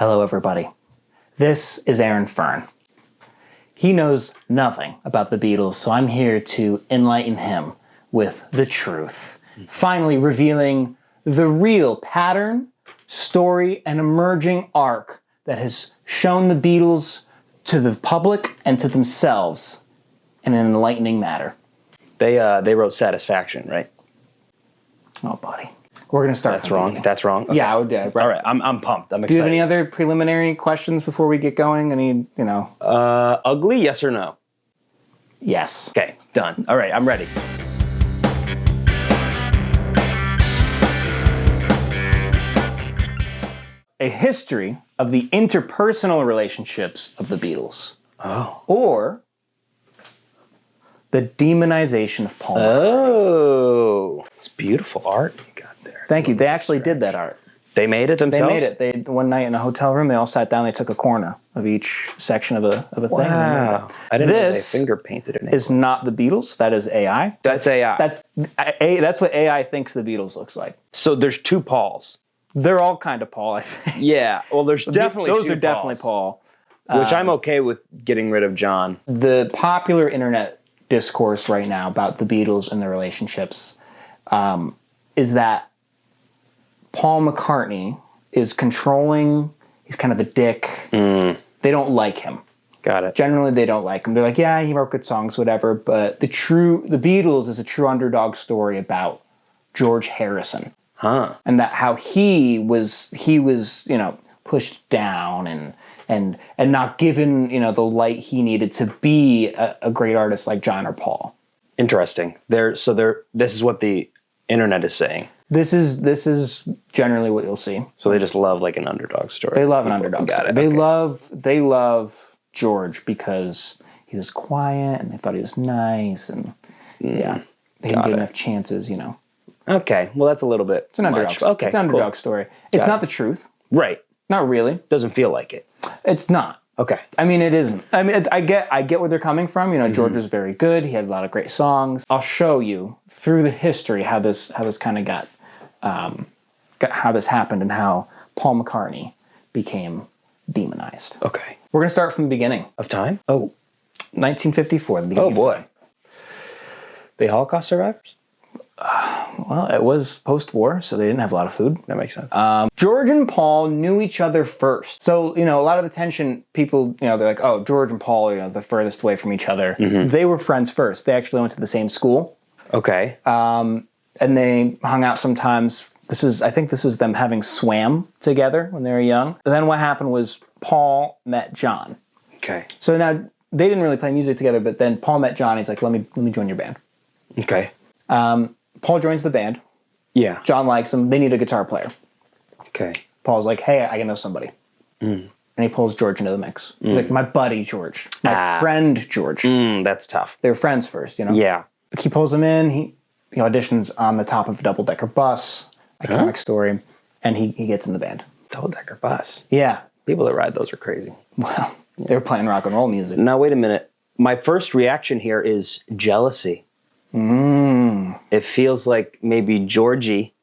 Hello, everybody. This is Aaron Fern. He knows nothing about the Beatles, so I'm here to enlighten him with the truth. Finally revealing the real pattern, story, and emerging arc that has shown the Beatles to the public and to themselves in an enlightening manner. They wrote Satisfaction, right? Oh, buddy. We're going to start. That's wrong. That's wrong. Okay. Yeah, I would. Right. All right, I'm pumped. I'm excited. Do you have any other preliminary questions before we get going? Ugly, yes or no? Yes. Okay, done. All right, I'm ready. A history of the interpersonal relationships of the Beatles. Oh. Or the demonization of Paul McCartney. Oh. It's beautiful art you got there. Thank you. They actually did that art. They made it themselves? They made it. They one night in a hotel room, they all sat down, they took a corner of each section of a thing. Wow. I didn't know they finger painted it. Is not the Beatles. That is AI. That's AI. That's what AI thinks the Beatles looks like. So there's two Pauls. They're all kind of Paul, I think. Yeah. Well, there's definitely Those two are definitely Paul. Which I'm okay with getting rid of John. The popular internet discourse right now about the Beatles and their relationships is that Paul McCartney is controlling. He's kind of a dick. They don't like him. Got it. Generally, they don't like him. They're like, yeah, he wrote good songs, whatever. But the Beatles is a true underdog story about George Harrison. Huh. And that how he was, pushed down and not given, the light he needed to be a great artist like John or Paul. Interesting. This is what the internet is saying. This is generally what you'll see. So they just love like an underdog story. They love an underdog story. It. They love George because he was quiet and they thought he was nice and they didn't get enough chances, Okay, well that's a little bit. It's an underdog. Okay, it's an underdog story. It's not the truth. Right. Not really. Doesn't feel like it. It's not. Okay. I mean, it isn't. I mean, I get where they're coming from. George was very good. He had a lot of great songs. I'll show you through the history how this kind of got how this happened and how Paul McCartney became demonized. Okay. We're gonna start from the beginning of time. Oh, 1954. The beginning. Oh boy. The Holocaust survivors. Well, it was post-war, so they didn't have a lot of food. That makes sense. George and Paul knew each other first. So, a lot of the tension, people, they're like, oh, George and Paul, the furthest away from each other. Mm-hmm. They were friends first. They actually went to the same school. Okay. And they hung out sometimes. I think this is them having swam together when they were young. And then what happened was Paul met John. Okay. So now, they didn't really play music together, but then Paul met John. He's like, let me join your band. Okay. Paul joins the band. Yeah. John likes him. They need a guitar player. Okay. Paul's like, hey, I know somebody. And he pulls George into the mix. He's like, my buddy George. My friend George. That's tough. They were friends first, Yeah. He pulls him in. He auditions on the top of a double-decker bus. Iconic story. And he gets in the band. Double-decker bus. Yeah. People that ride those are crazy. Well, they were playing rock and roll music. Now, wait a minute. My first reaction here is jealousy. It feels like maybe Georgie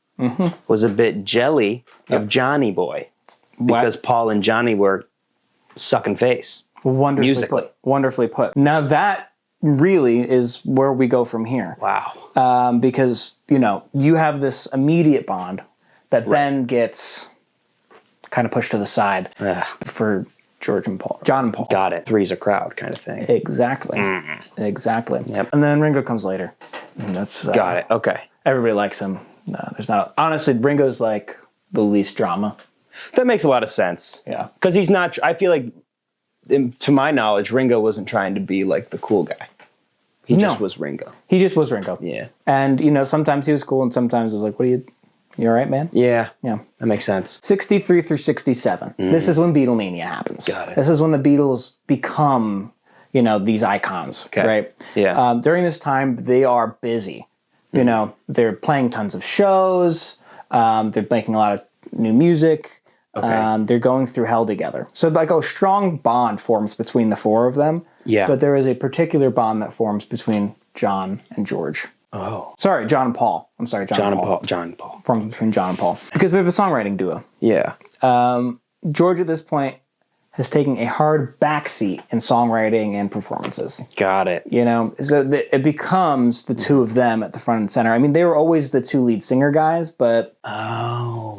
was a bit jelly of Johnny Boy because Paul and Johnny were sucking face. Wonderfully put. Now that really is where we go from here. Wow. Because, you have this immediate bond that then gets kind of pushed to the side for John and Paul. Got it. Three's a crowd kind of thing. Exactly. Exactly. Yep. And then Ringo comes later. And that's got it. Okay. Everybody likes him. No, there's not. Honestly, Ringo's like the least drama. That makes a lot of sense. Yeah. Because he's not. I feel like, to my knowledge, Ringo wasn't trying to be like the cool guy. He just was Ringo. He just was Ringo. Yeah. And sometimes he was cool, and sometimes it was like, You all right, man? Yeah. Yeah. That makes sense. 63 through 67. This is when Beatlemania happens. Got it. This is when the Beatles become, these icons, right? Yeah. During this time, they are busy. They're playing tons of shows. They're making a lot of new music. Okay. They're going through hell together. So like a strong bond forms between the four of them. Yeah. But there is a particular bond that forms between John and George. Oh. Sorry, John and Paul. I'm sorry, John and Paul. John and Paul. Forms between John and Paul. Because they're the songwriting duo. Yeah. George at this point has taken a hard backseat in songwriting and performances. Got it. You know, so it becomes the two of them at the front and center. I mean, they were always the two lead singer guys, but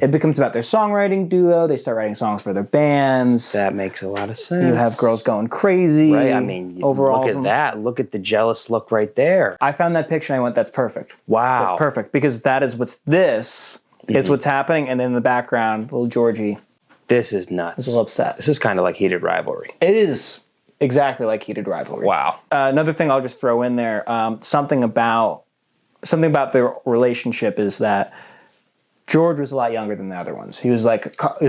it becomes about their songwriting duo. They start writing songs for their bands. That makes a lot of sense. You have girls going crazy. Right, I mean, overall, look at that. Look at the jealous look right there. I found that picture and I went, that's perfect. Wow. That's perfect, because that is is what's happening, and then in the background, little Georgie This is nuts. is a little upset. This is kind of like heated rivalry. It is exactly like heated rivalry. Wow. Another thing I'll just throw in there, something about their relationship is that George was a lot younger than the other ones. He was a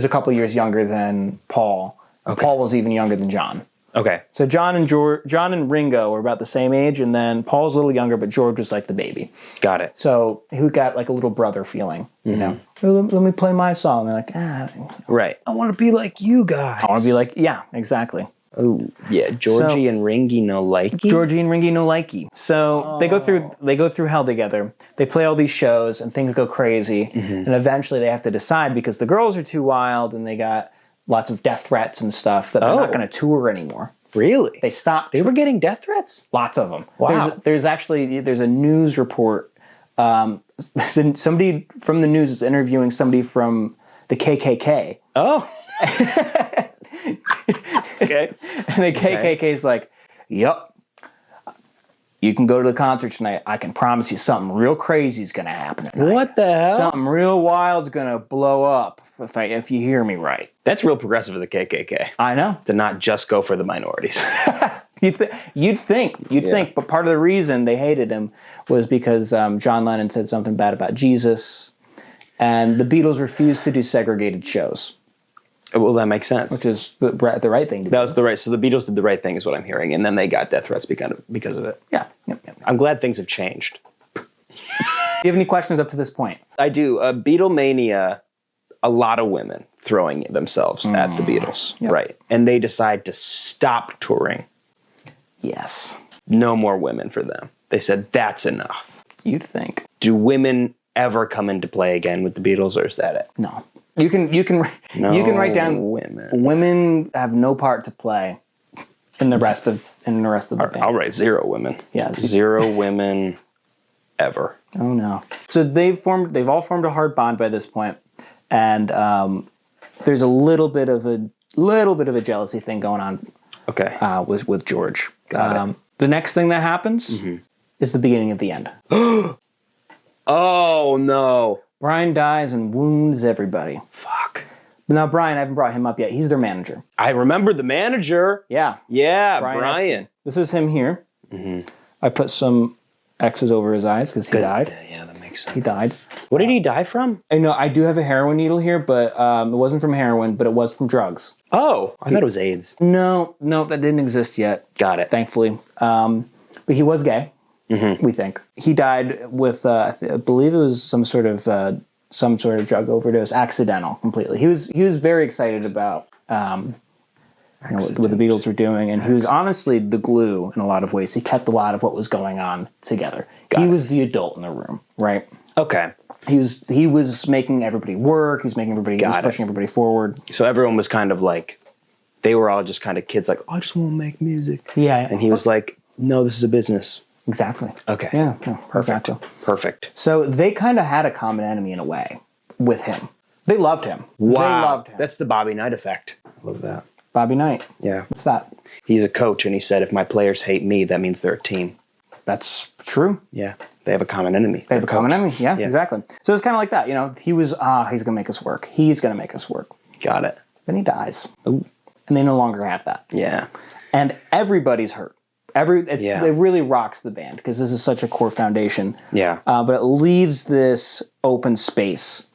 couple years younger than Paul. Okay. Paul was even younger than John. Okay. So John and Ringo were about the same age, and then Paul's a little younger, but George was like the baby. Got it. So he got like a little brother feeling, you know. Let me play my song. They're like, right. I want to be like you guys. I want to be like, yeah, exactly. Oh, yeah. Georgie and Ringy no likey. Georgie and Ringy no likey. So they go through hell together. They play all these shows, and things go crazy. And eventually they have to decide, because the girls are too wild, and they got lots of death threats and stuff, that they're not going to tour anymore. Really? They stopped. They were getting death threats? Lots of them. Wow. There's a news report. Somebody from the news is interviewing somebody from the KKK. Oh. Okay. And the KKK is like, yep, you can go to the concert tonight. I can promise you something real crazy is going to happen tonight. What the hell? Something real wild's going to blow up if you hear me right. That's real progressive of the KKK. I know. To not just go for the minorities. You'd think, but part of the reason they hated him was because John Lennon said something bad about Jesus, and the Beatles refused to do segregated shows. Well, that makes sense. Which is the right thing to do. That was so the Beatles did the right thing is what I'm hearing, and then they got death threats because of it. Yeah. Yep. I'm glad things have changed. Do you have any questions up to this point? I do. Beatlemania, a lot of women throwing themselves at the Beatles, right? And they decide to stop touring. Yes. No more women for them. They said, that's enough. You'd think. Do women ever come into play again with the Beatles, or is that it? No. You can write down women have no part to play in the rest of the band. I'll write 0 women. Yeah. 0 women ever. Oh no. So they've all formed a hard bond by this point, and there's a little bit of a jealousy thing going on. Okay. With George. Got it. The next thing that happens is the beginning of the end. Oh no. Brian dies and wounds everybody. Fuck. Now, Brian, I haven't brought him up yet. He's their manager. I remember the manager. Yeah. Yeah, Brian. This is him here. I put some X's over his eyes because he died. Yeah, that makes sense. He died. What did he die from? I know, I do have a heroin needle here, but it wasn't from heroin, but it was from drugs. Oh, I thought it was AIDS. No, that didn't exist yet. Got it. Thankfully. But he was gay. We think he died with, I believe it was some sort of drug overdose, accidental, completely. He was very excited about what the Beatles were doing, and he was honestly the glue in a lot of ways. He kept a lot of what was going on together. He was the adult in the room, right? Okay. He was making everybody work. He was pushing everybody forward. So everyone was kind of like, they were all just kind of kids like, oh, I just want to make music. Yeah. And he was like, no, this is a business. Exactly. Okay. Yeah, perfect. Perfect. So they kind of had a common enemy in a way with him. They loved him. Wow. They loved him. That's the Bobby Knight effect. I love that. Bobby Knight. Yeah. What's that? He's a coach, and he said, if my players hate me, that means they're a team. That's true. Yeah. They have a common enemy. They have a common enemy. Yeah, exactly. So it's kind of like that. You know, he was, he's going to make us work. He's going to make us work. Got it. Then he dies. Ooh. And they no longer have that. Yeah. And everybody's hurt. It really rocks the band because this is such a core foundation. Yeah. But it leaves this open space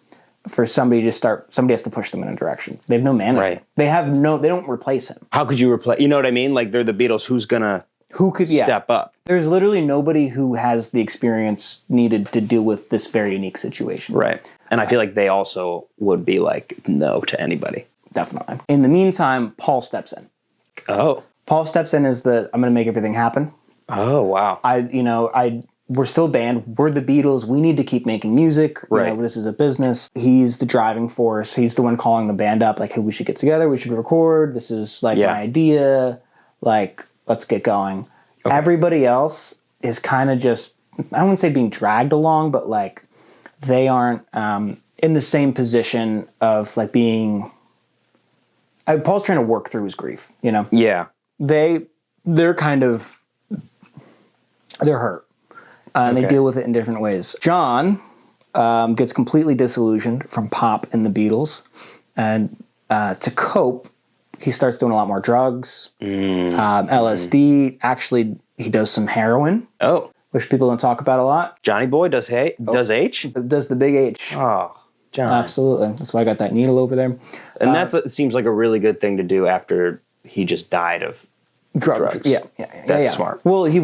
for somebody has to push them in a direction. They have no manager. Right. They don't replace him. How could you replace, you know what I mean? Like they're the Beatles, who could step up? There's literally nobody who has the experience needed to deal with this very unique situation. Right. And I feel like they also would be like, no to anybody. Definitely. In the meantime, Paul steps in. Oh. Paul steps in as I'm going to make everything happen. Oh, wow. we're still a band. We're the Beatles. We need to keep making music. Right. You know, this is a business. He's the driving force. He's the one calling the band up, like, hey, we should get together. We should record. This is like my idea. Like, let's get going. Okay. Everybody else is kind of just, I wouldn't say being dragged along, but like they aren't in the same position of like being. Paul's trying to work through his grief, you know? Yeah. They're kind of, they're hurt. And they deal with it in different ways. John gets completely disillusioned from pop and the Beatles. And to cope, he starts doing a lot more drugs, LSD. Actually, he does some heroin. Oh. Which people don't talk about a lot. Johnny Boy does H? Does the big H. Oh, John. Absolutely. That's why I got that needle over there. And it seems like a really good thing to do after he just died of drugs. Yeah. That's smart. Well, he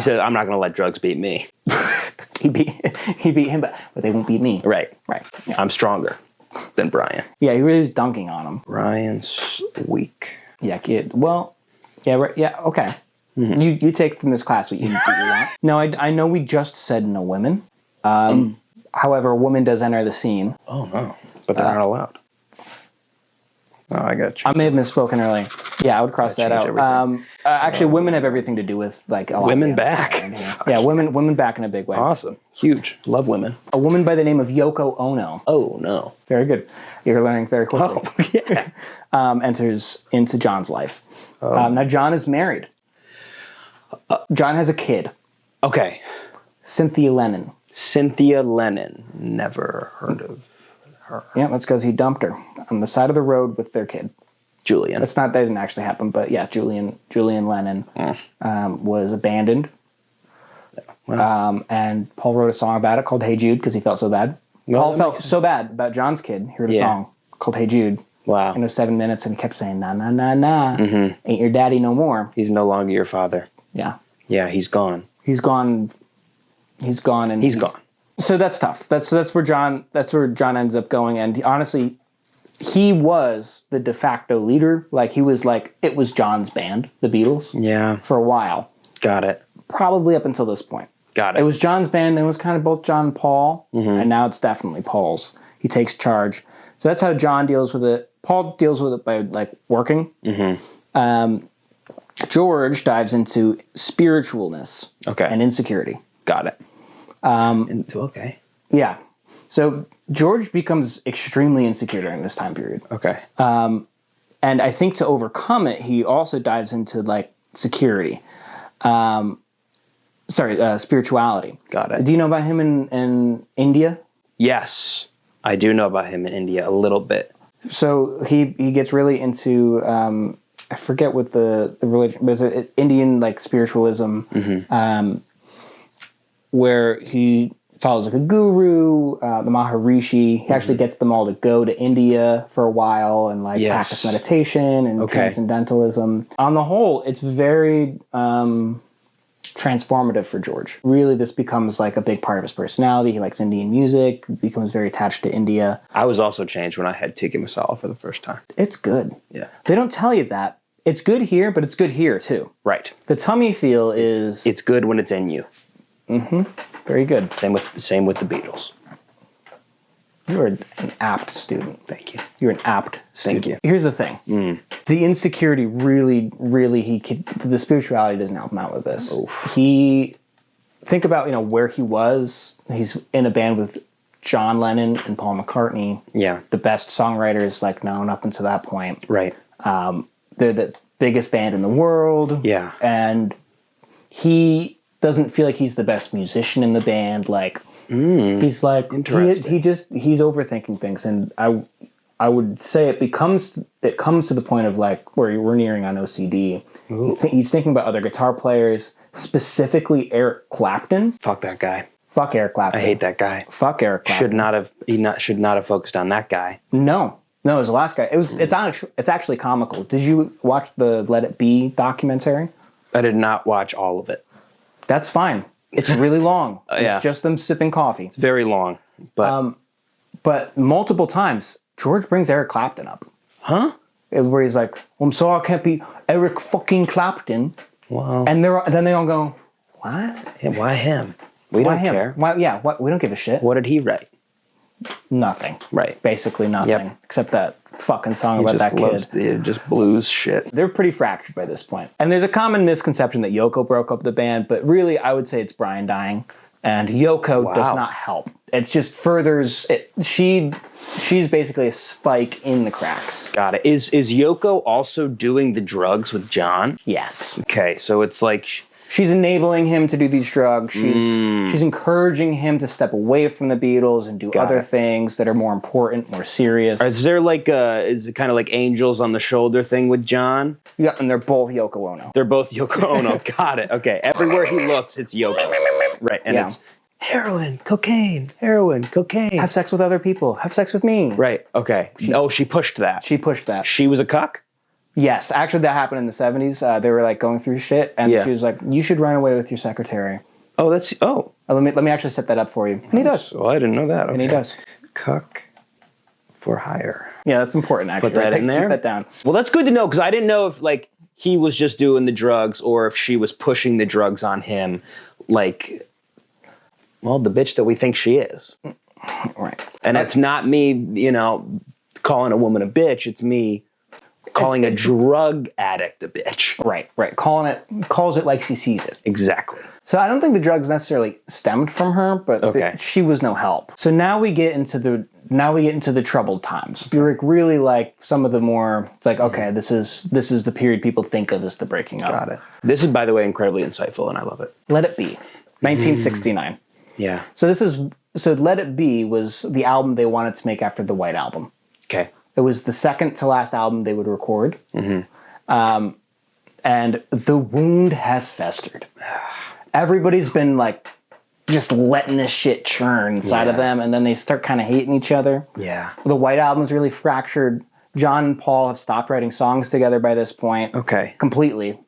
said, I'm not going to let drugs beat me. he beat him, but they won't beat me. Right. Yeah. I'm stronger than Brian. Yeah, he really was dunking on him. Brian's weak. Yeah, kid. Well, yeah, right, yeah, okay. Mm-hmm. You take from this class what you want. No, I know we just said no women. However, a woman does enter the scene. Oh, no. But they're not allowed. Oh, I got you. I may have misspoken earlier. Yeah, I would cross that out. Actually, women have everything to do with like a lot women back. Yeah, women back in a big way. Awesome. Huge. Love women. A woman by the name of Yoko Ono. Oh, no. Very good. You're learning very quickly. Oh, yeah. Enters into John's life. Now, John is married. John has a kid. Okay. Cynthia Lennon. Never heard of her. Yeah, that's because he dumped her on the side of the road with their kid. Julian. That didn't actually happen, but yeah, Julian Lennon was abandoned. Wow. And Paul wrote a song about it called Hey Jude because he felt so bad. Paul felt so bad about John's kid. He wrote a song called Hey Jude. Wow. And it was 7 minutes and he kept saying, nah, nah, nah, nah. Mm-hmm. Ain't your daddy no more. He's no longer your father. Yeah. Yeah, he's gone. He's gone. He's gone. So that's tough. That's where John ends up going. And honestly, he was the de facto leader. Like he was like, it was John's band, the Beatles. Yeah. For a while. Got it. Probably up until this point. Got it. It was John's band. Then it was kind of both John and Paul. Mm-hmm. And now it's definitely Paul's. He takes charge. So that's how John deals with it. Paul deals with it by like working. Mm-hmm. George dives into spiritualness and insecurity. Got it. Okay. Yeah. So George becomes extremely insecure during this time period. Okay. And I think to overcome it, he also dives into like security. Spirituality. Got it. Do you know about him in India? Yes. I do know about him in India a little bit. So he gets really into I forget what the religion, but it's Indian like spiritualism, where he follows like a guru, the Maharishi. He actually gets them all to go to India for a while and like practice meditation and transcendentalism. On the whole, it's very transformative for George. Really, this becomes like a big part of his personality. He likes Indian music, becomes very attached to India. I was also changed when I had tikka masala for the first time. It's good. Yeah. They don't tell you that. It's good here, but it's good here too. Right. The tummy feel is... It's good when it's in you. Mm-hmm. Very good. Same with the Beatles. You're an apt student. Thank you. You're an apt student. Thank you. Here's the thing. The insecurity really, the spirituality doesn't help him out with this. Oof. Think about, where he was. He's in a band with John Lennon and Paul McCartney. Yeah. The best songwriters like known up until that point. Right. They're the biggest band in the world. Yeah. And he doesn't feel like he's the best musician in the band. Like, he's like, he's overthinking things. And I would say it comes to the point of like where we're nearing on OCD. He's thinking about other guitar players, specifically Eric Clapton. Fuck that guy. Fuck Eric Clapton. I hate that guy. Fuck Eric Clapton. Should not have focused on that guy. No, it was the last guy. It's actually comical. Did you watch the Let It Be documentary? I did not watch all of it. That's fine. It's really long. It's just them sipping coffee. It's very long. But multiple times, George brings Eric Clapton up. Huh? Where he's like, I'm sorry I can't be Eric fucking Clapton. Wow. And then they all go, what? Yeah, why him? We Why don't him? care. Why? Yeah, what? We don't give a shit. What did he write? Nothing. Right. Basically nothing. Yep. Except that fucking song He about just that loves kid. just blues shit. They're pretty fractured by this point. And there's a common misconception that Yoko broke up the band, but really I would say it's Brian dying. And Yoko does not help. It just furthers it. She's basically a spike in the cracks. Got it. Is Yoko also doing the drugs with John? Yes. Okay, so it's like She's enabling him to do these drugs. She's encouraging him to step away from the Beatles and do other things that are more important, more serious. Is there like is it kind of like angels on the shoulder thing with John? Yeah, and they're both Yoko Ono. They're both Yoko Ono. Got it. Okay. Everywhere he looks, it's Yoko. Right. And it's heroin, cocaine, Have sex with other people. Have sex with me. Right. Okay. She pushed that. She pushed that. She was a cuck? Yes, actually that happened in the 70s. They were like going through shit, and she was like, you should run away with your secretary. Oh, that's, Let me actually set that up for you. And he does. Well, I didn't know that. Okay. And he does. Cuck for hire. Yeah, that's important, actually. Put that in there? Keep that down. Well, that's good to know, because I didn't know if, like, he was just doing the drugs, or if she was pushing the drugs on him, like, well, the bitch that we think she is. Right. And it's not me, calling a woman a bitch. It's me calling a drug addict a bitch. Right. Calls it like she sees it. Exactly. So I don't think the drugs necessarily stemmed from her, but she was no help. So now we get into the troubled times. You're really like some of the more. It's like, okay, this is the period people think of as the breaking up. Got it. This is, by the way, incredibly insightful, and I love it. Let It Be, 1969. Yeah. So Let It Be was the album they wanted to make after the White Album. Okay. It was the second to last album they would record. And the wound has festered. Everybody's been like just letting this shit churn inside of them, and then they start kind of hating each other. Yeah. The White Album's really fractured. John and Paul have stopped writing songs together by this point. Okay. Completely.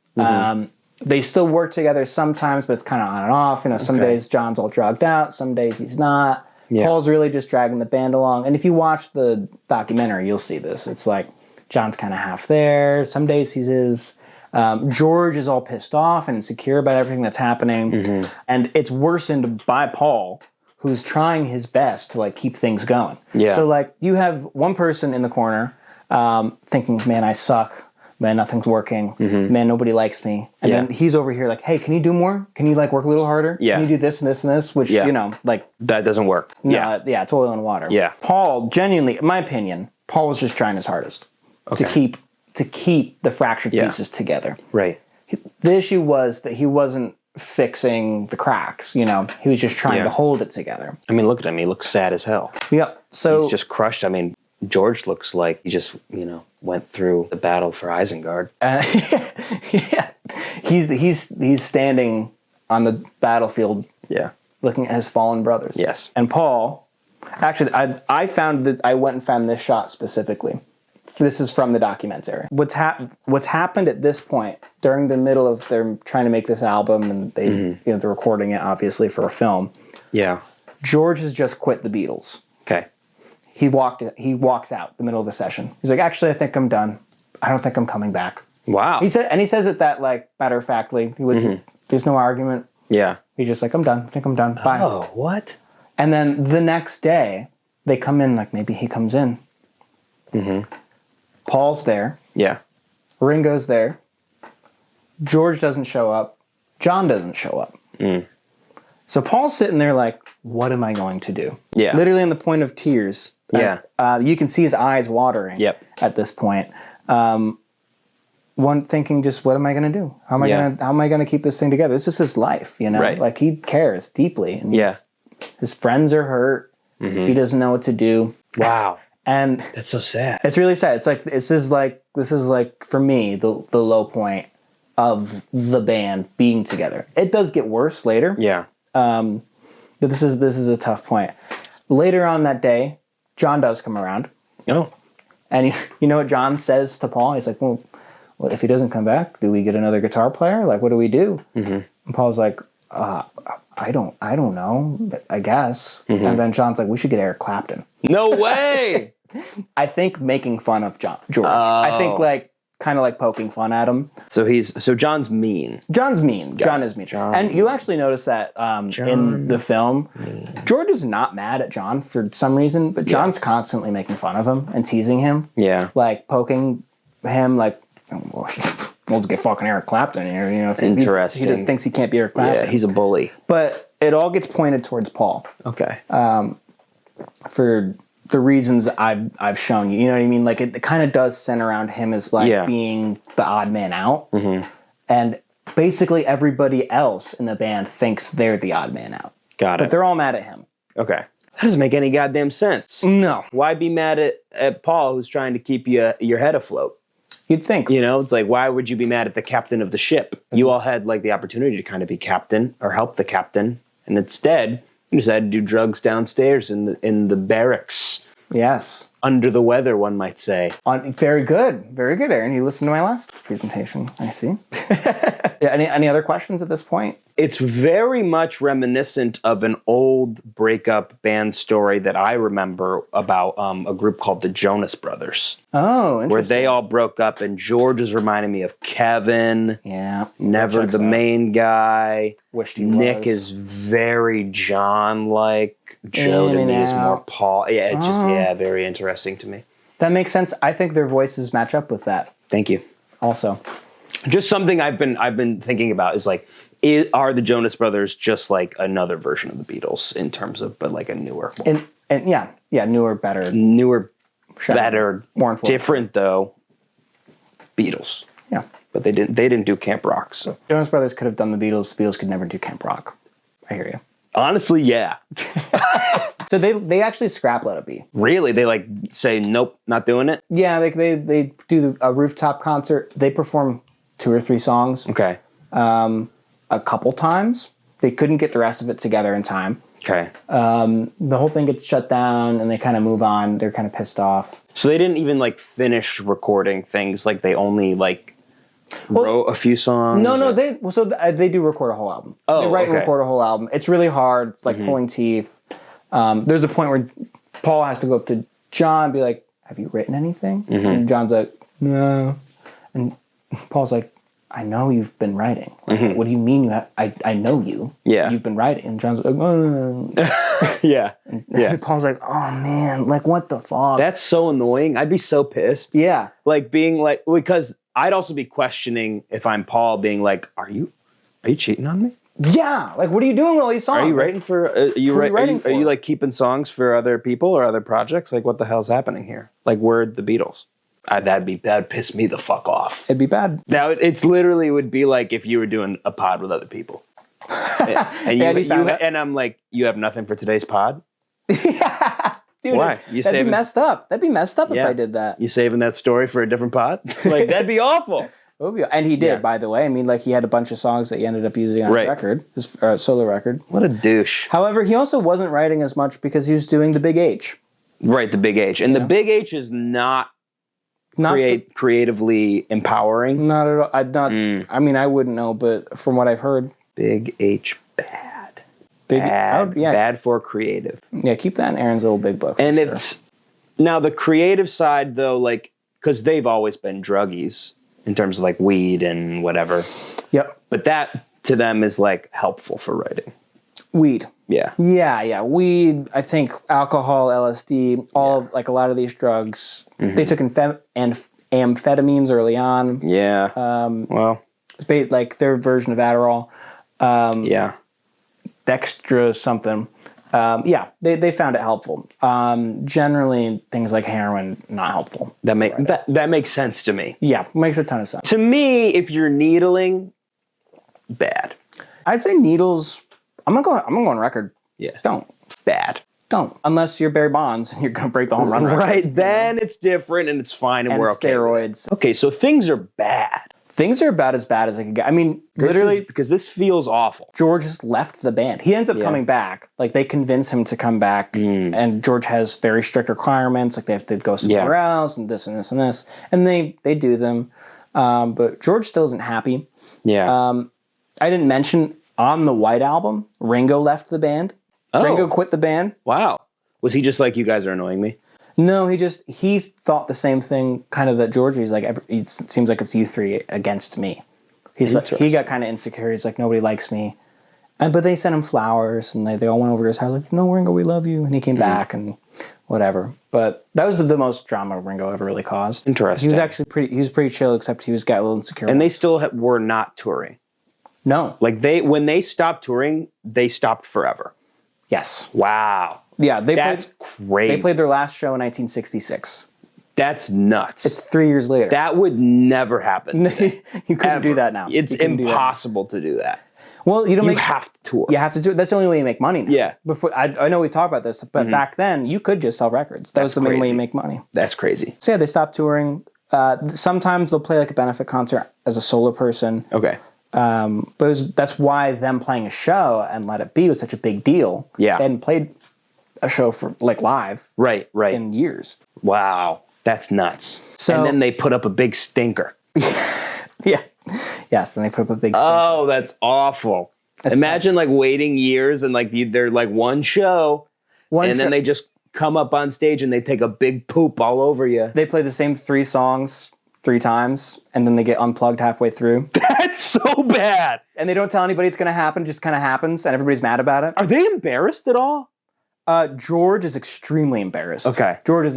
They still work together sometimes, but it's kind of on and off. Some days John's all drugged out, some days he's not. Yeah. Paul's really just dragging the band along. And if you watch the documentary, you'll see this. It's like John's kind of half there. Some days he is. George is all pissed off and insecure about everything that's happening. And it's worsened by Paul, who's trying his best to like keep things going. Yeah. So like you have one person in the corner thinking, man, I suck. Man, nothing's working. Man, nobody likes me. And then he's over here like, hey, can you do more? Can you like work a little harder? Yeah. Can you do this and this and this? Which, like... That doesn't work. No, yeah, it's oil and water. Yeah. Paul, genuinely, in my opinion, Paul was just trying his hardest to keep the fractured pieces together. Right. The issue was that he wasn't fixing the cracks, He was just trying to hold it together. I mean, look at him. He looks sad as hell. Yep. So... He's just crushed. I mean... George looks like he just, went through the battle for Isengard. Yeah, he's standing on the battlefield. Yeah, looking at his fallen brothers. Yes, and Paul. Actually, I found that I went and found this shot specifically. This is from the documentary. What's happened at this point during the middle of their trying to make this album, and they're recording it obviously for a film. Yeah, George has just quit the Beatles. Okay. He walks out the middle of the session. He's like, actually, I think I'm done. I don't think I'm coming back. Wow. He says it that like matter of factly. There's no argument. Yeah. He's just like, I'm done. I think I'm done. Bye. Oh, what? And then the next day, they come in, like maybe he comes in. Paul's there. Yeah. Ringo's there. George doesn't show up. John doesn't show up. So Paul's sitting there like, what am I going to do? Yeah. Literally on the point of tears. Yeah. You can see his eyes watering at this point. One thinking just, what am I going to do? How am I going to keep this thing together? This is his life, Right. Like he cares deeply. And his friends are hurt. He doesn't know what to do. Wow. And that's so sad. It's really sad. It's like this is like for me the low point of the band being together. It does get worse later. Yeah. But this is a tough point. Later on that day, John does come around. Oh. And you know what John says to Paul? He's like, well, if he doesn't come back, do we get another guitar player? Like, what do we do? And Paul's like, I don't know, but I guess. And then John's like, we should get Eric Clapton. No way! I think making fun of George. I think like kind of like poking fun at him. So John's mean. John's mean. John is mean. And you'll actually notice that in the film, George is not mad at John for some reason, but John's constantly making fun of him and teasing him. Yeah. Like poking him like, we'll just get fucking Eric Clapton here. You know, Interesting. He just thinks he can't be Eric Clapton. Yeah, he's a bully. But it all gets pointed towards Paul. Okay. For the reasons I've shown you. You know what I mean? Like, it kind of does center around him as, like, being the odd man out. Mm-hmm. And basically everybody else in the band thinks they're the odd man out. Got it. But they're all mad at him. Okay. That doesn't make any goddamn sense. No. Why be mad at Paul, who's trying to keep your head afloat? You'd think. You know, it's like, why would you be mad at the captain of the ship? You all had, like, the opportunity to kind of be captain or help the captain. And instead, you just had to do drugs downstairs in the barracks. Yes. Under the weather, one might say. Very good. Very good, Aaron. You listened to my last presentation. I see. Yeah, any other questions at this point? It's very much reminiscent of an old breakup band story that I remember about a group called the Jonas Brothers. Oh, interesting. Where they all broke up, and George is reminding me of Kevin. Yeah. Never the main guy. Wished he Nick was. is very John-like. Joe to me is more Paul. Yeah, it's just, very interesting to me. That makes sense. I think their voices match up with that. Thank you. Also. Just something I've been thinking about is like, are the Jonas Brothers just like another version of the Beatles in terms of, but like a newer one? And yeah, newer, better. Newer, better, more influential. different though. Beatles. Yeah. But they didn't do Camp Rock. So Jonas Brothers could have done the Beatles. The Beatles could never do Camp Rock. I hear you. Honestly, yeah. So they actually scrap Let It Be. Really? They like say, nope, not doing it? Yeah, they do a rooftop concert. They perform 2 or 3 songs. Okay. A couple times. They couldn't get the rest of it together in time. Okay. The whole thing gets shut down and they kind of move on. They're kind of pissed off. So they didn't even like finish recording things, like they only like wrote a few songs? No, they do record a whole album. Oh, they write and okay. record a whole album. It's really hard. It's like pulling teeth. There's a point where Paul has to go up to John and be like, have you written anything? And John's like, no. And Paul's like, I know you've been writing. Like, what do you mean you have? I know you. Yeah. You've been writing. And John's like, oh. Yeah. And Paul's like, oh man, like what the fuck? That's so annoying. I'd be so pissed. Yeah. Like being like, because I'd also be questioning if I'm Paul, being like, are you cheating on me? Yeah. Like, what are you doing with all these songs? Are you writing for? Are you for? like keeping songs for other people or other projects? Like, what the hell's happening here? Like, we're the Beatles. That'd piss me the fuck off. It'd be bad. Now it's literally would be like if you were doing a pod with other people, and I'm like, you have nothing for today's pod. Yeah. Dude, why? That'd be messed up. That'd be messed up if I did that. You saving that story for a different pod? Like that'd be awful. And he did, by the way. I mean, like he had a bunch of songs that he ended up using on his record, his solo record. What a douche. However, he also wasn't writing as much because he was doing the Big H. Right, the Big H, and the Big H is not creatively empowering. Not at all. I mean, I wouldn't know, but from what I've heard, Big H bad. Bad for creative. Yeah, keep that in Aaron's little big book. And it's now the creative side though, like because they've always been druggies in terms of like weed and whatever. Yep. But that to them is like helpful for writing. Weed. Yeah. Yeah. Weed, I think alcohol, LSD, like a lot of these drugs. They took amphetamines early on. Yeah. Like their version of Adderall. Dextra something. They found it helpful. Generally, things like heroin, not helpful. That makes sense to me. Yeah, makes a ton of sense. To me, if you're needling, bad. I'd say needles. I'm gonna go on record. Yeah. Don't. Unless you're Barry Bonds and you're gonna break the home run record. Right. Then it's different and it's fine and we're okay. Steroids. Okay, so things are bad. Things are about as bad as I could get. I mean, literally, because this feels awful. George just left the band. He ends up coming back. Like they convince him to come back, and George has very strict requirements. Like they have to go somewhere else, and this and this and this, and they do them. But George still isn't happy. Yeah. I didn't mention on the White Album, Ringo left the band. Oh. Ringo quit the band. Wow. Was he just like, you guys are annoying me? No, he thought the same thing, kind of that Georgie's like, it seems like it's you three against me. He's like, he got kind of insecure. He's like, nobody likes me. But they sent him flowers, and they all went over to his house like, no, Ringo, we love you. And he came back and whatever. But that was the most drama Ringo ever really caused. Interesting. He was actually pretty chill, except he got a little insecure. And they still were not touring. No. Like when they stopped touring, they stopped forever. Yes. Wow. Yeah, That's crazy. They played their last show in 1966. That's nuts. It's 3 years later. That would never happen today. You couldn't do that now. It's impossible to do that. Well, you have to tour. You have to do it. That's the only way you make money now. Yeah. Before I know we talked about this, but back then you could just sell records. That was the main way you make money. That's crazy. So yeah, they stopped touring. Sometimes they'll play like a benefit concert as a solo person. Okay. But that's why them playing a show and Let It Be was such a big deal. Yeah. They hadn't played a show for like live. Right. In years. Wow. That's nuts. So, and then they put up a big stinker. Yeah. Yes, then they put up a big stinker. Oh, that's awful. Imagine like waiting years and like they're like one show then they just come up on stage and they take a big poop all over you. They play the same 3 songs 3 times and then they get unplugged halfway through. That's so bad. And they don't tell anybody it's going to happen, it just kind of happens and everybody's mad about it. Are they embarrassed at all? George is extremely embarrassed. Okay. George is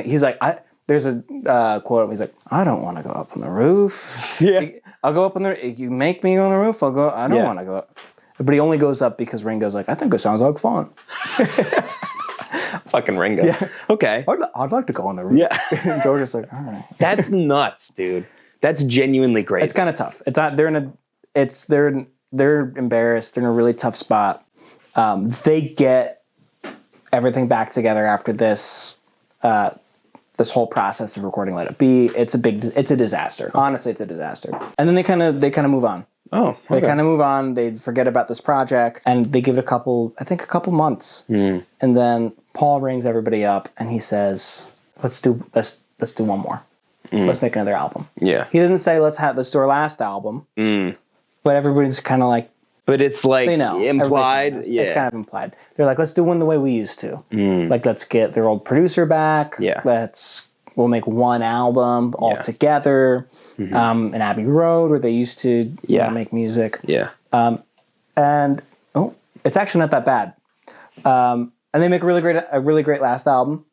he's like, there's a quote, he's like, I don't want to go up on the roof. Yeah. I'll go up on the, you make me go on the roof, I don't want to go up. But he only goes up because Ringo's like, I think it sounds like fun. Fucking Ringo. Yeah. Okay. I'd like to go on the roof. Yeah. And George is like, all right. That's nuts, dude. That's genuinely crazy. It's kind of tough. They're embarrassed. They're in a really tough spot. They get everything back together after this whole process of recording Let It Be. It's a disaster. Honestly, it's a disaster. And then they kind of move on. Oh, okay. They kind of move on. They forget about this project, and they give it a couple months. And then Paul rings everybody up, and he says, "Let's do one more. Let's make another album." Yeah. He doesn't say let's do our last album, but everybody's kind of like. But it's like implied. Yeah. It's kind of implied. They're like, let's do one the way we used to. Like, let's get their old producer back. Yeah. We'll make one album all together. In Abbey Road, where they used to make music. Yeah. And it's actually not that bad. And they make a really great last album.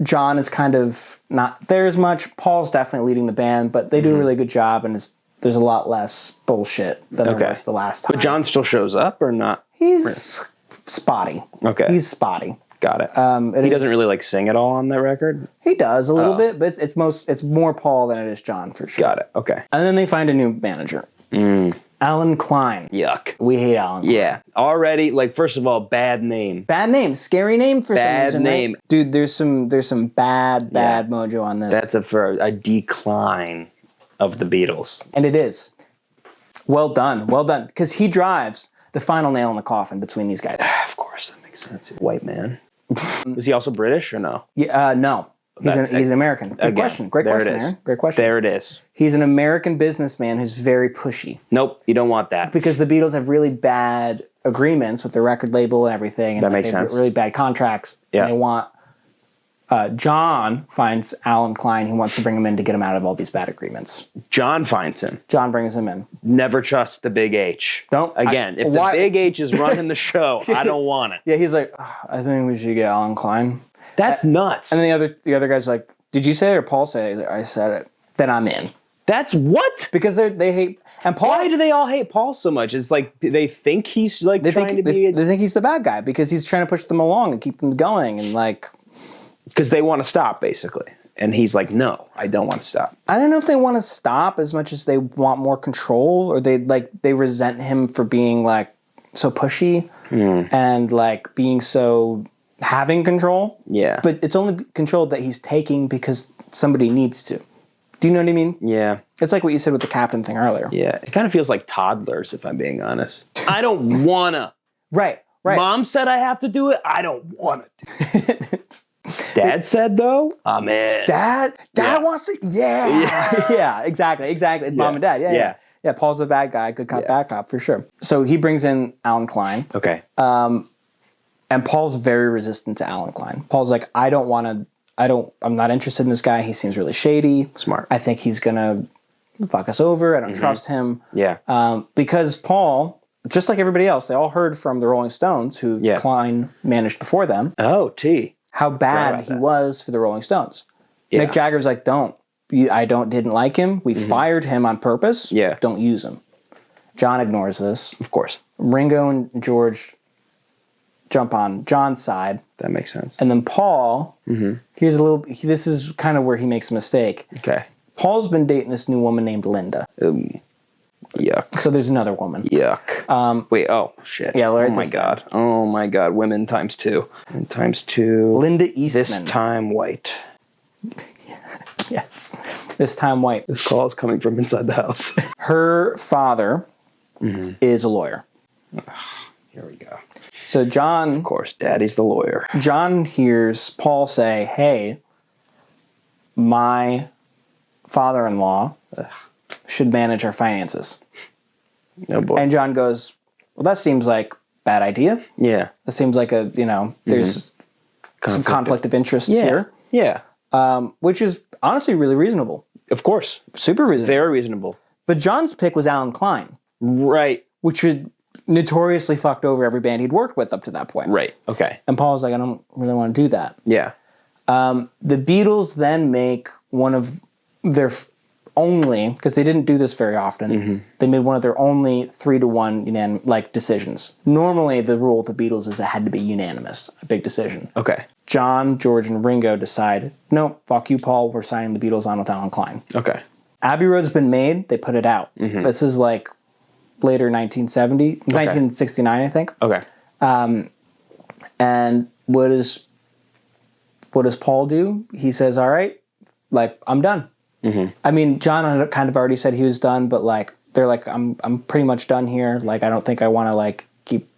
John is kind of not there as much. Paul's definitely leading the band, but they do a really good job, and there's a lot less bullshit than there was the last time. But John still shows up or not? He's spotty. Okay. He's spotty. Got it. He doesn't really like sing at all on that record? He does a little bit, but it's more Paul than it is John for sure. Got it. Okay. And then they find a new manager. Alan Klein. Yuck. We hate Alan Klein. Yeah. Already, like, first of all, bad name. Bad name. Scary name for some reason. Bad name. Right? Dude, there's some bad mojo on this. That's for a decline of the Beatles. And it is. Well done. Because he drives the final nail in the coffin between these guys. Of course, that makes sense. White man. Is he also British or no? Yeah, no. He's an American. Great question. Great question, Aaron. Great question. There it is. He's an American businessman who's very pushy. Nope, you don't want that. Because the Beatles have really bad agreements with their record label and everything. And that makes sense. Really bad contracts. Yeah. And they want... John finds Alan Klein. He wants to bring him in to get him out of all these bad agreements. John finds him. John brings him in. Never trust the big H. If the big H is running the show, I don't want it. Yeah, he's like, I think we should get Alan Klein. That's nuts. And then the other guy's like, did you say it or Paul say it? I said it. Then I'm in. That's what? Because they hate... And Paul... Why do they all hate Paul so much? It's like they think he's like they think he's the bad guy because he's trying to push them along and keep them going and like... Because they want to stop, basically. And he's like, no, I don't want to stop. I don't know if they want to stop as much as they want more control, or they resent him for being like so pushy and like being so having control. Yeah. But it's only control that he's taking because somebody needs to. Do you know what I mean? Yeah. It's like what you said with the captain thing earlier. Yeah. It kind of feels like toddlers, if I'm being honest. I don't want to. Right. Mom said I have to do it. I don't want to. Dad said, though, I'm in. Dad wants it? Yeah. Yeah, exactly. It's mom and dad. Yeah, Paul's the bad guy. Good cop, bad cop, for sure. So he brings in Alan Klein. Okay. And Paul's very resistant to Alan Klein. Paul's like, I'm not interested in this guy. He seems really shady. Smart. I think he's going to fuck us over. I don't trust him. Yeah. Because Paul, just like everybody else, they all heard from the Rolling Stones, who Klein managed before them. Oh, how bad he was for the Rolling Stones. Yeah. Mick Jagger's like, didn't like him. We fired him on purpose. Yeah. Don't use him. John ignores this. Of course. Ringo and George jump on John's side. That makes sense. And then Paul, this is kind of where he makes a mistake. Okay. Paul's been dating this new woman named Linda. Yuck. So there's another woman. Yuck. Wait, oh, shit. Yeah, oh my God. Oh my God. Women times 2. And times 2. Linda Eastman. This time white. Yes. This time white. This call is coming from inside the house. Her father is a lawyer. Here we go. So John... Of course, daddy's the lawyer. John hears Paul say, hey, my father-in-law should manage our finances. Oh boy. And John goes, well, that seems like a bad idea. Yeah. That seems like there's some conflict of interest here. Yeah. Which is honestly really reasonable. Of course. Super reasonable. Very reasonable. But John's pick was Alan Klein. Right. Which had notoriously fucked over every band he'd worked with up to that point. Right. Okay. And Paul's like, I don't really want to do that. Yeah. The Beatles then make one of their only, because they didn't do this very often, they made one of their only 3-to-1 decisions. Normally, the rule of the Beatles is it had to be unanimous, a big decision. Okay. John, George, and Ringo decide, no, fuck you, Paul, we're signing the Beatles on with Alan Klein. Okay. Abbey Road's been made, they put it out. This is like later 1969, I think. Okay. And what does Paul do? He says, all right, I'm done. I mean, John had kind of already said he was done, but they're like, I'm pretty much done here. I don't think I want to keep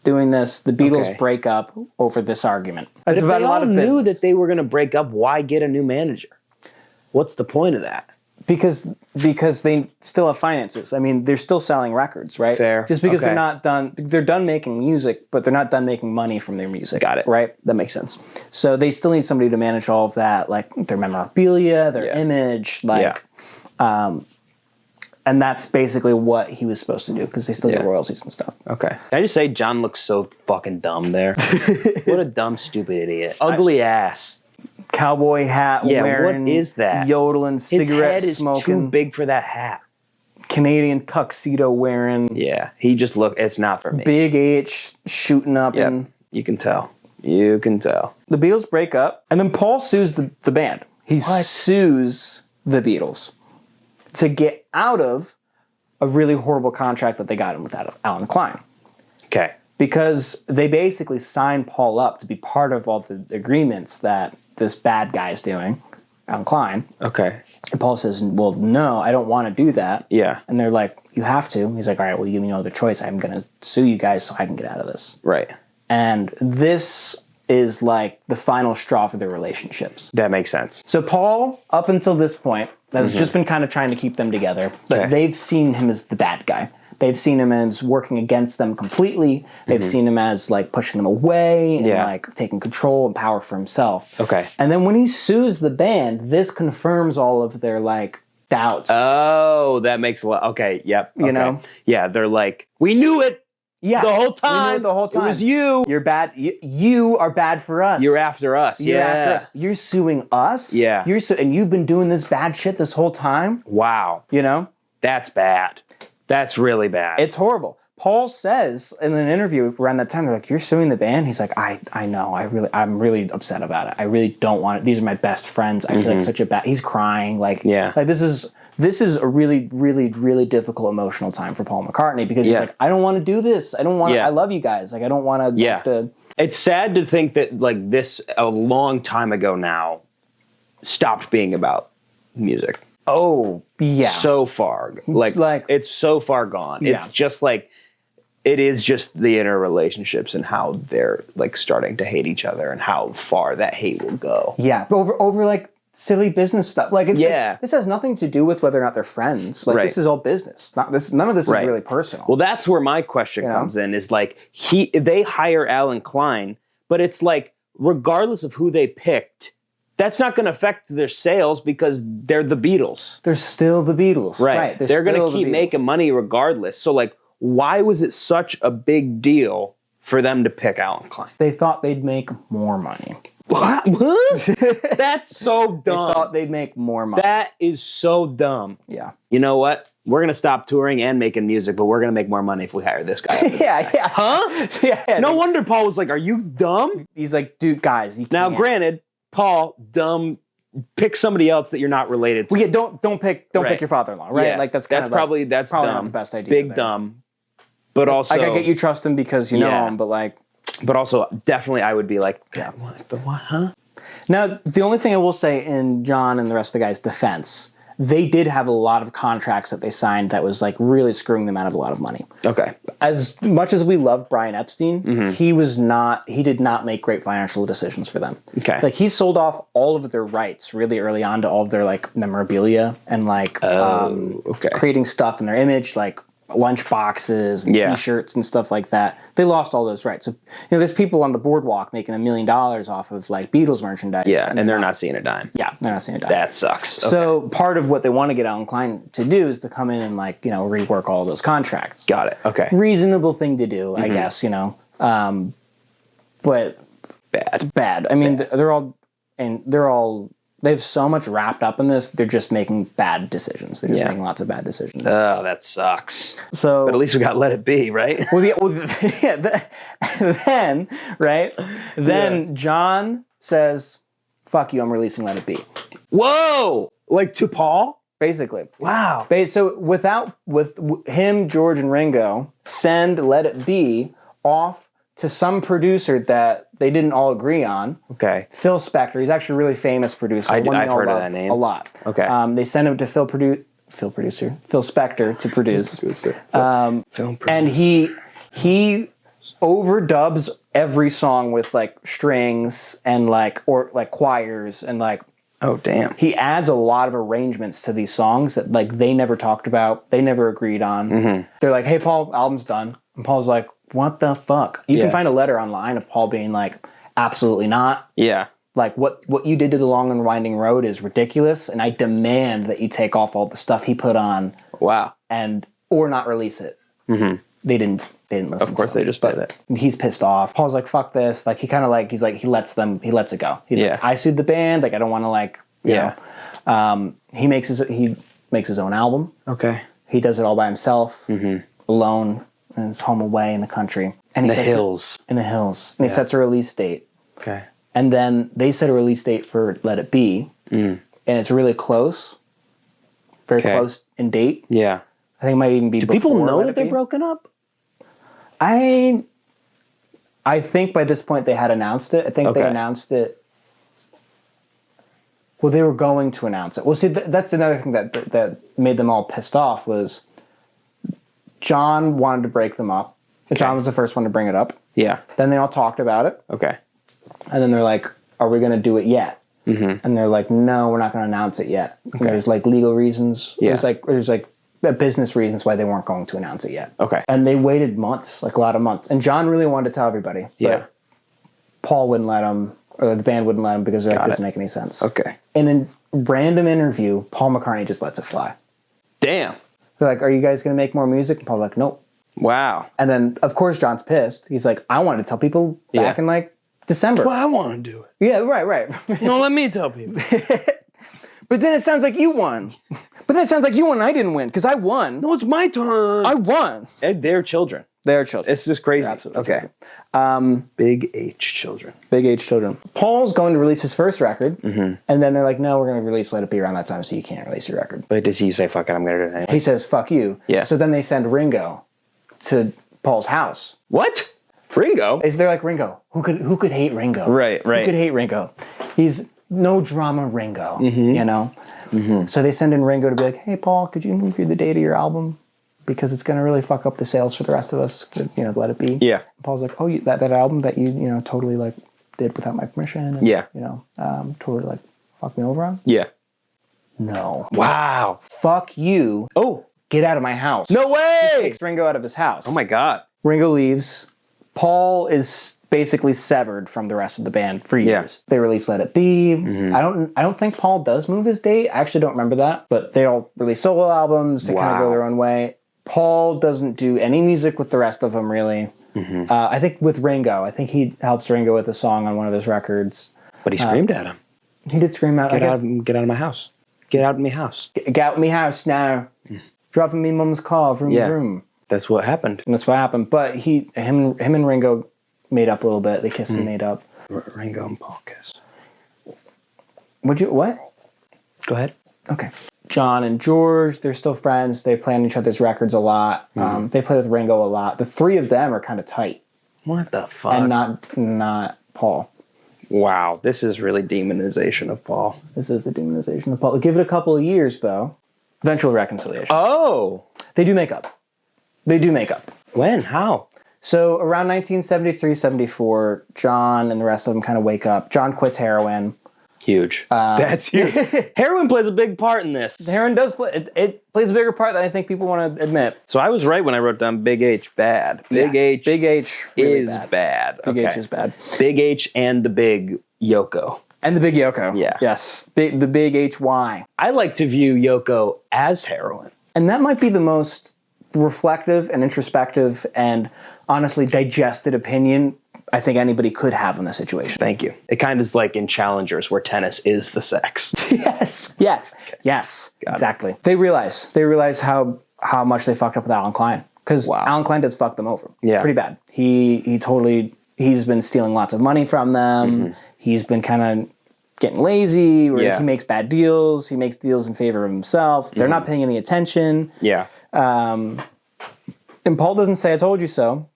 doing this. The Beatles break up over this argument. But if they all knew that they were going to break up, why get a new manager? What's the point of that? Because they still have finances. I mean, they're still selling records, right? Fair. Just because they're not done, they're done making music, but they're not done making money from their music. Got it. Right? That makes sense. So they still need somebody to manage all of that, their memorabilia, their image, and that's basically what he was supposed to do because they still get royalties and stuff. Okay. Can I just say John looks so fucking dumb there? What a dumb, stupid idiot. Ugly ass. Cowboy hat wearing. What is that? Yodeling, cigarette His head smoking. is too big for that hat. Canadian tuxedo wearing. Yeah, he just it's not for me. Big H shooting up. Yep. And you can tell. You can tell. The Beatles break up, and then Paul sues the band. He sues the Beatles to get out of a really horrible contract that they got him with Alan Klein. Okay. Because they basically signed Paul up to be part of all the agreements that this bad guy is doing, Alan Klein. Okay. And Paul says, well, no, I don't want to do that. Yeah. And they're like, you have to. He's like, all right, well, you give me no other choice. I'm going to sue you guys so I can get out of this. Right. And this is the final straw for their relationships. That makes sense. So Paul, up until this point, has just been kind of trying to keep them together. But they've seen him as the bad guy. They've seen him as working against them completely. They've seen him as pushing them away and taking control and power for himself. Okay. And then when he sues the band, this confirms all of their doubts. Oh, that makes a lot. Okay. Yep. Okay. You know? Yeah. They're like, we knew it. Yeah. The whole time. We knew it the whole time. It was you. You're bad. You are bad for us. You're after us. You're after us. You're suing us. Yeah. And you've been doing this bad shit this whole time. Wow. You know? That's bad. That's really bad. It's horrible. Paul says in an interview around that time, they're like, you're suing the band? He's like, I know. I'm really upset about it. I really don't want it. These are my best friends. I feel like such a bad... He's crying. This is a really, really, really difficult emotional time for Paul McCartney because he's like, I don't want to do this. I don't want to... I love you guys. I don't want to have to... It's sad to think that this a long time ago now stopped being about music. Oh, yeah. So far. It's so far gone. Yeah. It's just it is just the inner relationships and how they're starting to hate each other and how far that hate will go. Yeah. Over silly business stuff. Like, this has nothing to do with whether or not they're friends. Like, this is all business. None of this is really personal. Well, that's where my question comes in. Is like they hire Alan Klein, but it's like regardless of who they picked, that's not going to affect their sales because they're the Beatles. They're still the Beatles. Right. They're going to keep making money regardless. So, like, why was it such a big deal for them to pick Alan Klein? They thought they'd make more money. What? That's so dumb. They thought they'd make more money. That is so dumb. Yeah. You know what? We're going to stop touring and making music, but we're going to make more money if we hire this guy. Yeah. Huh? Yeah. No wonder Paul was like, are you dumb? He's like, dude, guys, you Now, can't. granted, Paul, dumb, pick somebody else that you're not related to. Well, yeah, don't pick your father-in-law, right? Yeah, Like that's probably dumb. Not the best idea. Big dumb. But also, like, I get you trust him because you know him, but like, but also definitely I would be like, God, what? Huh? Now, the only thing I will say in John and the rest of the guys' defense, they did have a lot of contracts that they signed that was like really screwing them out of a lot of money. Okay. As much as we love Brian Epstein, he did not make great financial decisions for them. Okay. Like he sold off all of their rights really early on to all of their like memorabilia and like creating stuff in their image, like lunch boxes and t-shirts and stuff like that. They lost all those rights. So, there's people on the boardwalk making $1 million off of like Beatles merchandise. Yeah, and they're not seeing a dime. Yeah, they're not seeing a dime. That sucks. Okay. So part of what they want to get Alan Klein to do is to come in and like, rework all those contracts. Got it. Okay. Reasonable thing to do, I guess, but bad. I mean, they have so much wrapped up in this. They're just making bad decisions. They're just making lots of bad decisions. Oh, that sucks. So, but at least we got Let It Be, right? Then John says, "Fuck you! I'm releasing Let It Be." Whoa! Like to Paul? Basically. Wow. So with him, George, and Ringo send Let It Be off to some producer that they didn't all agree on. Okay. Phil Spector. He's actually a really famous producer. I've heard of that name a lot. Okay. They sent him to Phil Spector to produce. And he overdubs every song with like strings and like choirs and like. Oh damn. He adds a lot of arrangements to these songs that like they never talked about, they never agreed on. They're like, "Hey Paul, album's done." And Paul's like, "What the fuck?" You can find a letter online of Paul being like, "Absolutely not. Yeah. Like what you did to The Long and Winding Road is ridiculous, and I demand that you take off all the stuff he put on." Wow. Or not release it. They didn't listen. Of course, they just did it. He's pissed off. Paul's like, "Fuck this!" Like he lets it go. He's like, "I sued the band. Like I don't want to like you know." He makes his own album. Okay. He does it all by himself, alone, in his home away in the country. And in the hills. And he sets a release date. Okay. And then they set a release date for Let It Be. And it's really close. Very close in date. Yeah. I think it might even be before. Do people know Let that It they're Be. broken up? I think by this point they had announced it. I think they announced it. Well, they were going to announce it. Well, see, that's another thing that made them all pissed off was John wanted to break them up. John was the first one to bring it up. Yeah. Then they all talked about it. Okay. And then they're like, "Are we going to do it yet?" And they're like, "No, we're not going to announce it yet." Okay. There's like legal reasons. Yeah. There's like business reasons why they weren't going to announce it yet. Okay. And they waited months, like a lot of months. And John really wanted to tell everybody. But Paul wouldn't let him, or the band wouldn't let him because they're like, "It doesn't make any sense." Okay. In a random interview, Paul McCartney just lets it fly. Damn. They're like, "Are you guys going to make more music?" And Paul's like, "Nope." Wow. And then, of course, John's pissed. He's like, "I wanted to tell people back in like December." Well, I want to do it. Yeah, right. No, let me tell people. But then it sounds like you won. But then it sounds like you won and I didn't win because I won. No, it's my turn. I won. And they're children. They're children. It's just crazy. They're absolutely children. Big H children. Big H children. Paul's going to release his first record, and then they're like, "No, we're going to release Let It Be around that time, so you can't release your record." But does he say, "Fuck it, I'm going to do it anyway"? He says, "Fuck you." Yeah. So then they send Ringo to Paul's house. What? Ringo? They're like, "Ringo, who could hate Ringo?" Right. Who could hate Ringo? He's no drama Ringo, you know? So they send in Ringo to be like, "Hey, Paul, could you move the date of your album? Because it's going to really fuck up the sales for the rest of us, Let It Be." Yeah. And Paul's like, "Oh, that album that you totally like did without my permission. And, totally like Fuck Me Over on? Yeah. No. Wow. Fuck you. Oh. Get out of my house. No way! He takes Ringo out of his house. Oh my God. Ringo leaves. Paul is basically severed from the rest of the band for years. They release Let It Be. I don't think Paul does move his date. I actually don't remember that. But they all release solo albums. They kind of go their own way. Paul doesn't do any music with the rest of them, really. I think with Ringo. I think he helps Ringo with a song on one of his records. But he screamed at him. He did scream out, Get out of my house. Get out of my house. Get out of my house now. Dropping me mum's call from the room. That's what happened. And that's what happened. But him and Ringo made up a little bit. They kissed and made up. Ringo and Paul kiss. What? Go ahead. Okay. John and George, they're still friends. They play on each other's records a lot. They play with Ringo a lot. The three of them are kind of tight. What the fuck? And not Paul. Wow, this is really demonization of Paul. This is the demonization of Paul. Give it a couple of years, though. Eventual reconciliation. Oh! They do make up. When? How? So around 1973, 74, John and the rest of them kind of wake up. John quits heroin. Huge. That's huge. Heroin plays a big part in this. Heroin does play. It plays a bigger part than I think people want to admit. So I was right when I wrote down Big H bad. Big H really is bad. Big H is bad. Big H and the big Yoko. And the big Yoko. Yeah. Yes. The big HY. I like to view Yoko as heroin. And that might be the most reflective and introspective and honestly digested opinion I think anybody could have in the situation. Thank you. It kind of is like in Challengers where tennis is the sex. Yes. Exactly. They realize how much they fucked up with Alan Klein. Because Alan Klein does fuck them over. Yeah. Pretty bad. He's been stealing lots of money from them. He's been kind of getting lazy, where he makes bad deals. He makes deals in favor of himself. They're not paying any attention. Yeah. And Paul doesn't say, I told you so.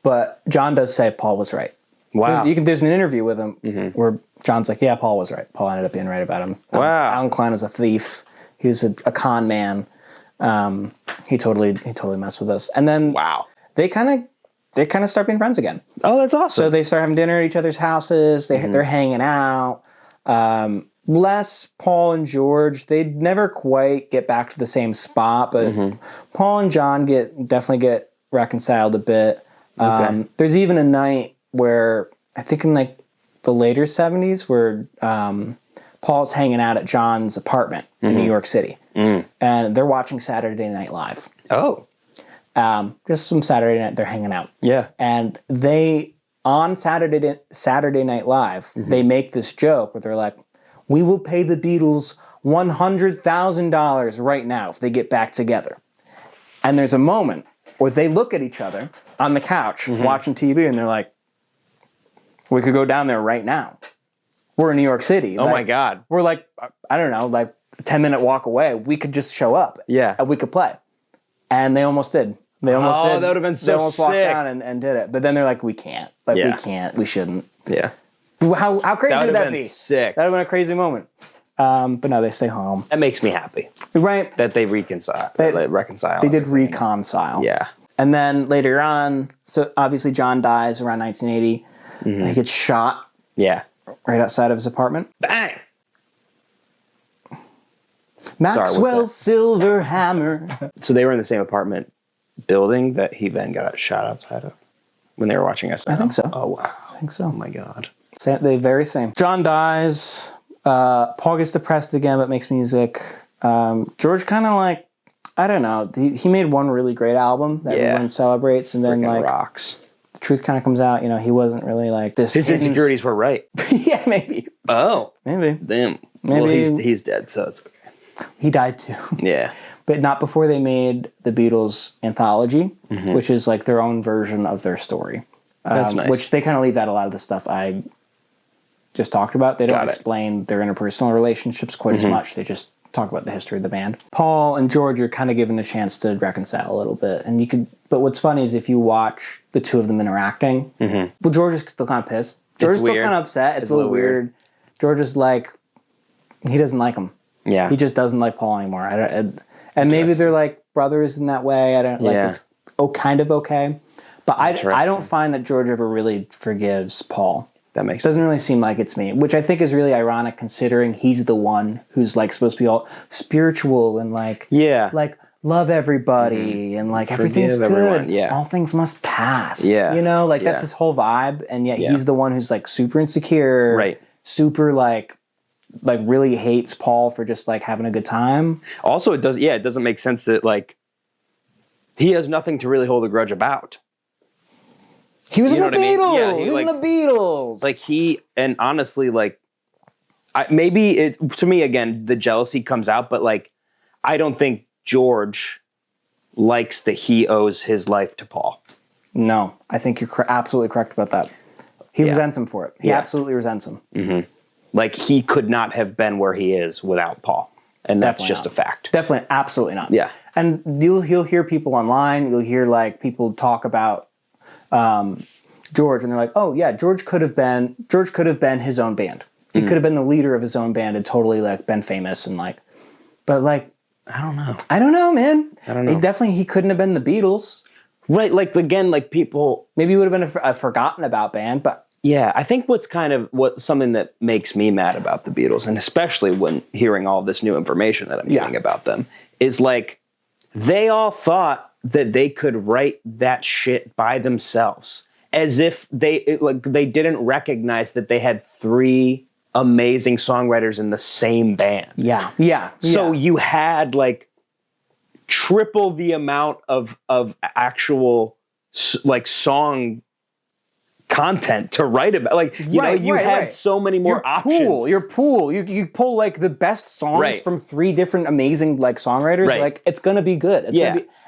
But John does say Paul was right. Wow. There's an interview with him where John's like, yeah, Paul was right. Paul ended up being right about him. Wow. Alan Klein was a thief. He was a con man. He totally messed with us. And then they kind of start being friends again. Oh, that's awesome. So they start having dinner at each other's houses. They're hanging out. Less Paul and George. They'd never quite get back to the same spot, but Paul and John definitely get reconciled a bit. There's even a night where I think in like the later 70s where Paul's hanging out at John's apartment in New York City, and they're watching Saturday Night Live. Oh, just some Saturday night they're hanging out. Yeah, and they on Saturday Night Live they make this joke where they're like, "We will pay the Beatles $100,000 right now if they get back together," and there's a moment where they look at each other on the couch watching TV and they're like, we could go down there right now. We're in New York City. Oh my God. We're like, I don't know, like a 10-minute walk away. We could just show up. Yeah. And we could play. And they almost did. They almost did. That would have been so sick. They almost walked down and did it. But then they're like, we can't. We can't. We shouldn't. Yeah. How crazy would that be? Sick. That would have been a crazy moment. But no, they stay home. That makes me happy. Right. That they reconcile. They did reconcile. Yeah. And then later on, so obviously John dies around 1980. He gets shot. Yeah. Right outside of his apartment. Bang! Maxwell's silver hammer. So they were in the same apartment building that he then got shot outside of when they were watching SNL? I think so. Oh, wow. I think so. Oh, my God. They very same. John dies. Paul gets depressed again, but makes music. George kind of like, I don't know. He made one really great album that everyone celebrates, and then like rocks. The truth kind of comes out. You know, he wasn't really like this. His insecurities were right. Yeah, maybe. Oh, maybe. Damn. Maybe. Well, he's dead, so it's okay. He died too. Yeah. But not before they made the Beatles anthology, which is like their own version of their story. That's nice. Which they kind of leave out a lot of the stuff I just talked about. They don't explain their interpersonal relationships quite as much. They just talk about the history of the band. Paul and George are kind of given a chance to reconcile a little bit. But what's funny is if you watch the two of them interacting, well, George is still kind of pissed. George is still kind of upset. It's a little weird. George is like, he doesn't like him. Yeah. He just doesn't like Paul anymore. And maybe they're like brothers in that way. I don't like it's kind of okay. But I don't find that George ever really forgives Paul. That makes sense. Doesn't really seem like it's me, which I think is really ironic considering he's the one who's like supposed to be all spiritual and like love everybody and like everything's Forgive good. everyone, yeah. All things must pass. Yeah. You know, like Yeah. that's his whole vibe, and yet he's the one who's like super insecure. Right. Super like really hates Paul for just like having a good time. Also, it doesn't make sense that like he has nothing to really hold a grudge about. He was in the what I mean? Beatles. Yeah, he was in the Beatles. Like and honestly, like to me again, the jealousy comes out, but like I don't think George likes that he owes his life to Paul. No, I think you're absolutely correct about that. He resents him for it. He absolutely resents him. Mm-hmm. Like he could not have been where he is without Paul, and that's just a fact. Definitely, absolutely not. Yeah, and you'll hear people online. You'll hear like people talk about George, and they're like, "Oh yeah, George could have been his own band. He could have been the leader of his own band and totally like been famous and like." But like, I don't know. I don't know, man. I don't know. He couldn't have been the Beatles. Right, like again, like people maybe it would have been a forgotten about band, but yeah, I think what's something that makes me mad about the Beatles, and especially when hearing all this new information that I'm hearing about them, is like they all thought that they could write that shit by themselves, as if they didn't recognize that they had 3 amazing songwriters in the same band. Yeah. So you had like triple the amount of actual like song content to write about. Like you had so many more options. You pull like the best songs from 3 different amazing like songwriters. Right. Like it's gonna be good.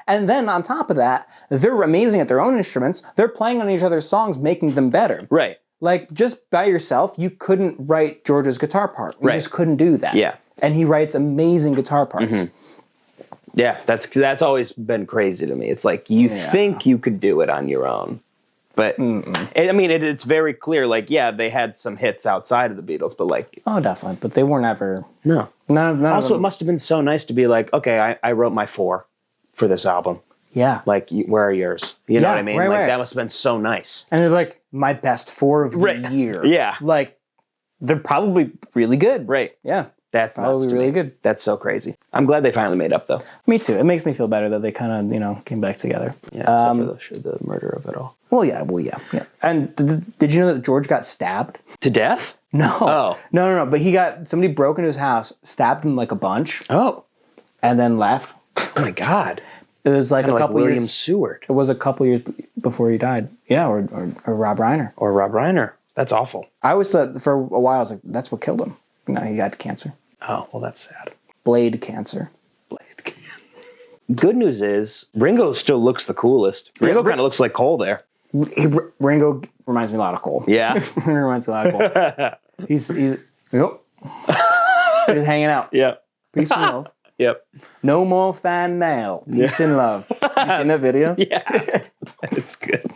And then on top of that, they're amazing at their own instruments. They're playing on each other's songs, making them better. Right. Like just by yourself, you couldn't write George's guitar part. You just couldn't do that. Yeah. And he writes amazing guitar parts. Mm-hmm. Yeah, that's always been crazy to me. It's like you think you could do it on your own, but it's very clear. Like, they had some hits outside of the Beatles, but like, oh, definitely, but they weren't ever. No, none also, of them. it must have been so nice to be like, okay, I wrote my 4 for this album. Yeah, like, where are yours? You know what I mean? Right. That must have been so nice. And they're like my best 4 of the year. Yeah, like they're probably really good. Right. Yeah. That's probably really good. That's so crazy. I'm glad they finally made up, though. Me too. It makes me feel better that they kind of, came back together. Yeah, except for the murder of it all. Well, yeah. And did you know that George got stabbed? To death? No. Oh. No. But somebody broke into his house, stabbed him like a bunch. Oh. And then left. Oh my God. It was like kind a of couple like William years. Seward. It was a couple years before he died. Yeah, or Rob Reiner. Or Rob Reiner. That's awful. I always thought for a while, I was like, that's what killed him. No, he got cancer. Oh, well, that's sad. Blade cancer. Good news is, Ringo still looks the coolest. Ringo kind of looks like Cole there. Ringo reminds me a lot of Cole. Yeah. Reminds me a lot of Cole. He's yep. Just hanging out. Yep. Peace and love. Yep. No more fan mail. Peace and love. You seen that video? Yeah. It's good.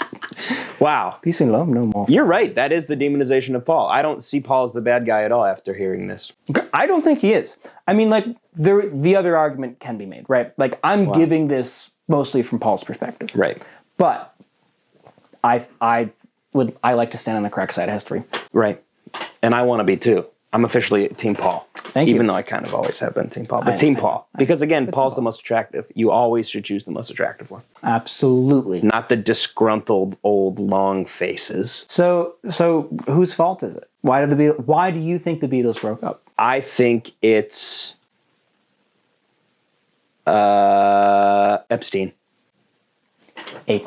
Wow. Peace and love, no more. You're right. That is the demonization of Paul. I don't see Paul as the bad guy at all after hearing this. I don't think he is. I mean, like, the other argument can be made, right? Like, I'm giving this mostly from Paul's perspective. Right. But I like to stand on the correct side of history. Right. And I want to be too. I'm officially Team Paul. Thank you. Even though I kind of always have been Team Paul. But Team Paul. Because again, Paul's the most attractive. You always should choose the most attractive one. Absolutely. Not the disgruntled, old, long faces. So whose fault is it? Why do you think the Beatles broke up? I think it's Epstein. A+.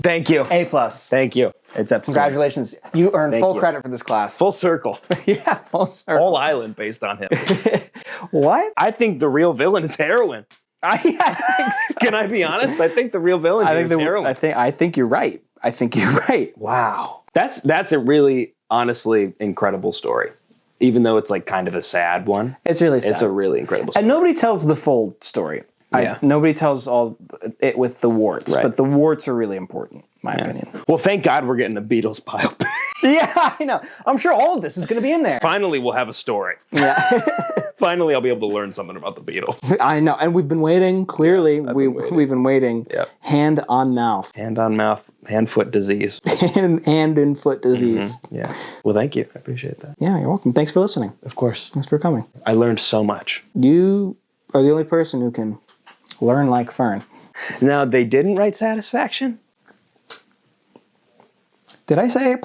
Thank you. A+. Thank you. It's Epstein. Congratulations. You earned full credit for this class. Full circle. Yeah, full circle. Whole island based on him. What? I think the real villain is heroin. I think so. Can I be honest? I think the real villain is heroin. I think you're right. Wow. That's a really, honestly, incredible story. Even though it's like kind of a sad one. It's really sad. It's a really incredible story. And nobody tells the full story. Yeah. Nobody tells all it with the warts, Right. but the warts are really important, in my opinion. Well, thank God we're getting the Beatles biopic. Yeah, I know. I'm sure all of this is going to be in there. Finally, we'll have a story. Yeah. Finally, I'll be able to learn something about the Beatles. I know. And we've been waiting. Clearly, we've been waiting. Yep. Hand on mouth. Hand on mouth. hand foot disease. hand and foot disease. Yeah. Well, thank you. I appreciate that. Yeah, you're welcome. Thanks for listening. Of course. Thanks for coming. I learned so much. You are the only person who can learn like Fern. Now, they didn't write Satisfaction? Did I say A+?